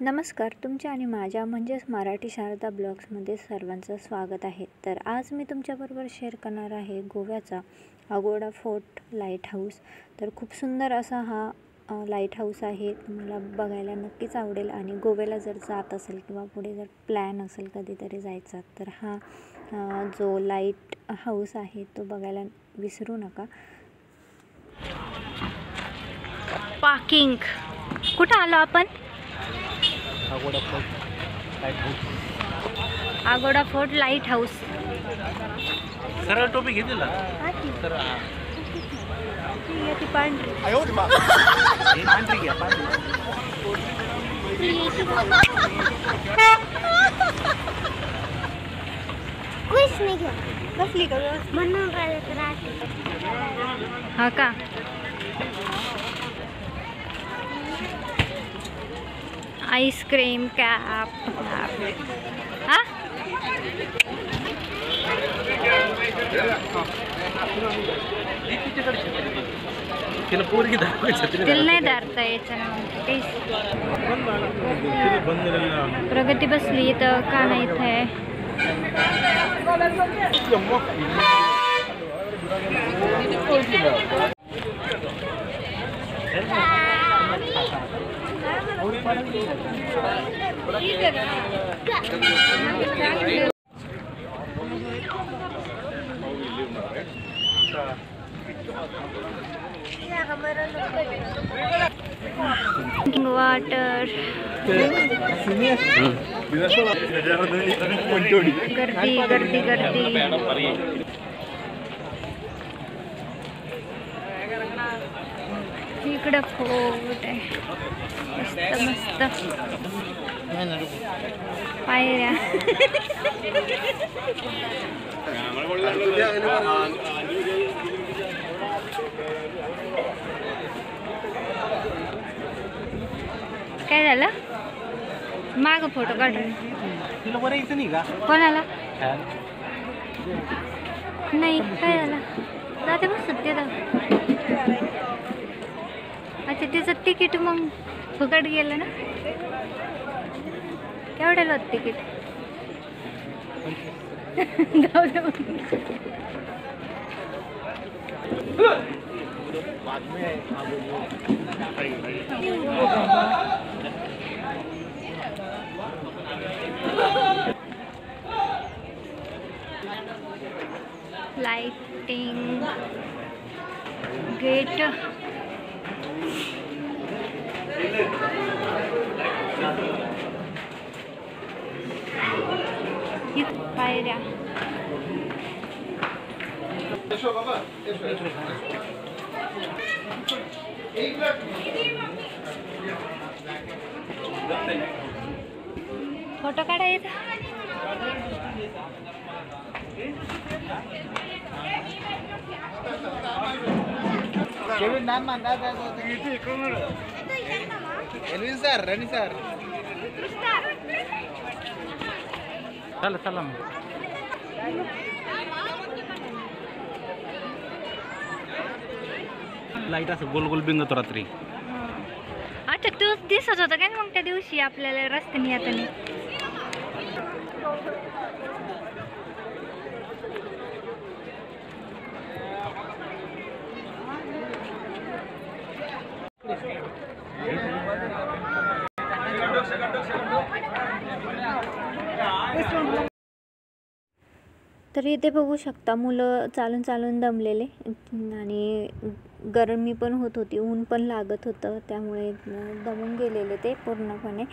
नमस्कार, तुमच्या आणि माझ्या म्हणजेच मराठी शारदा ब्लॉग्समध्ये सर्वांचं स्वागत आहे. तर आज मी तुमच्याबरोबर शेअर करणार आहे गोव्याचा अगोडा फोर्ट लाईट हाऊस. तर खूप सुंदर असा हा लाईट हाऊस आहे. तुम्हाला बघायला नक्कीच आवडेल आणि गोव्याला जर जात असेल किंवा पुढे जर प्लॅन असेल कधीतरी जायचा तर हा जो लाईट हाऊस आहे तो बघायला विसरू नका. पार्किंग कुठं आलो आपण? Aguada fort light house. सरळ टोपी घेतला ती पांढरी बसली का म्हणून हा का? आईस्क्रीम कॅप हा तिला नाही धरता यायचं ना. प्रगती बसली तर का नाही इथे वाटर गर्दी गर्दी गर्दी. इकडं फोर्ट आहे मस्त मस्त पायऱ्या. काय झालं? माग फोटो काढ. कोणाला नाही काय झालं? जाते मग सध्या. अच्छा तिचं तिकीट मग फुकट गेलं ना. केवढ्याला होतं तिकीट? जाऊ दे मग. लाइटिंग गेट पायऱ्या. फोटो काढायचा. चला चला मग. लाईट असं गोल गोल बिंगत रात्री. अच्छा तू दिसत होता काय मग त्या दिवशी आपल्याला रस्त्याने येताना? तर इथे बघू शकता मुलं चालून चालून दमलेले आणि गरमी पण होत होती, ऊन पण लागत होतं, त्यामुळे दमून गेलेले ते पूर्णपणे.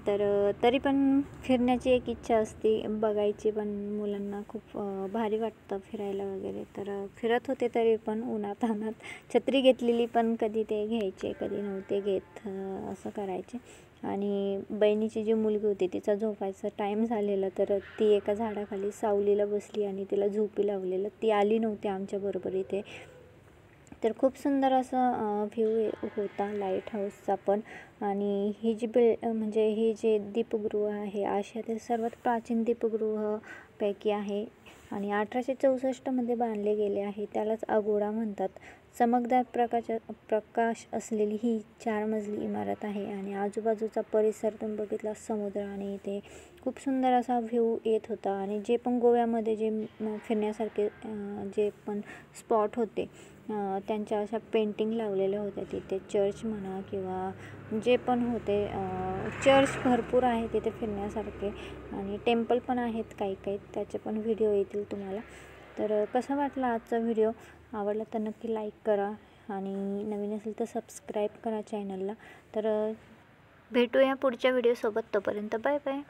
तर तरी पण फिरण्याची एक इच्छा असते, बघायची पण. मुलांना खूप भारी वाटतं फिरायला वगैरे. तर फिरत होते तरी पण उन्हातान्हात. छत्री घेतलेली पण कधी ते घ्यायचे कधी नव्हते घेत, असं करायचे. आणि बहिणीची जी मुलगी होती तिचा झोपायचा टाईम झालेला तर ती एका झाडाखाली सावलीला बसली आणि तिला झोपी लावलेलं. ती आली नव्हती आमच्याबरोबर इथे. तर खूप सुंदर असा व्ह्यू होता लाईट हाऊसचा पण. आणि ही जी म्हणजे हे जे दीपगृह आहे आशियातील सर्वात प्राचीन दीपगृहापैकी आहे आणि 1864 मध्ये बांधले गेले आहे. त्यालाच अगोडा म्हणतात. चमकदार प्रकाश असलेली ही 4 मजली इमारत आहे आणि आजूबाजूचा परिसर तुम्ही बघितला समुद्र आणि इथे खूप सुंदर असा व्ह्यू येत होता. आणि जे पण गोव्यामध्ये जे फिरण्यासारखे जे पण स्पॉट होते त्यांच्या अशा पेंटिंग लावलेल्या होत्या तिथे. चर्च म्हणा किंवा जे पण होते, चर्च भरपूर आहे तिथे फिरण्यासारखे आणि टेम्पल पण आहेत काही काही, त्याचे पण व्हिडिओ येतील तुम्हाला. तर कसा वाटला आजचा व्हिडिओ? आवडला तर नक्की लाईक करा आणि नवीन असेल तर सबस्क्राईब करा चॅनलला. तर भेटूया पुढच्या व्हिडिओसोबत. तोपर्यंत बाय बाय.